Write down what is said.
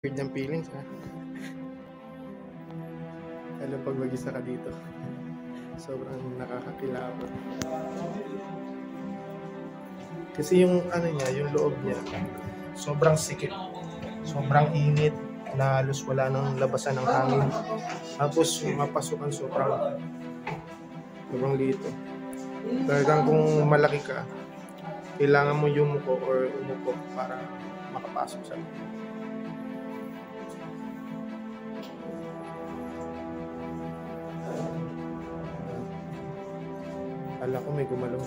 Weird ng feelings, ha? Lalo pag mag-isa ka dito. Sobrang nakakakilabot. Kasi yung ano niya, yung loob niya, sobrang sikip. Sobrang init na halos wala nang labasan ng hangin. Tapos yung mapasukan sobrang lito. Talagang kung malaki ka, kailangan mo yumuko or umupo para makapasok sa loob. Kala ko may gumalaw.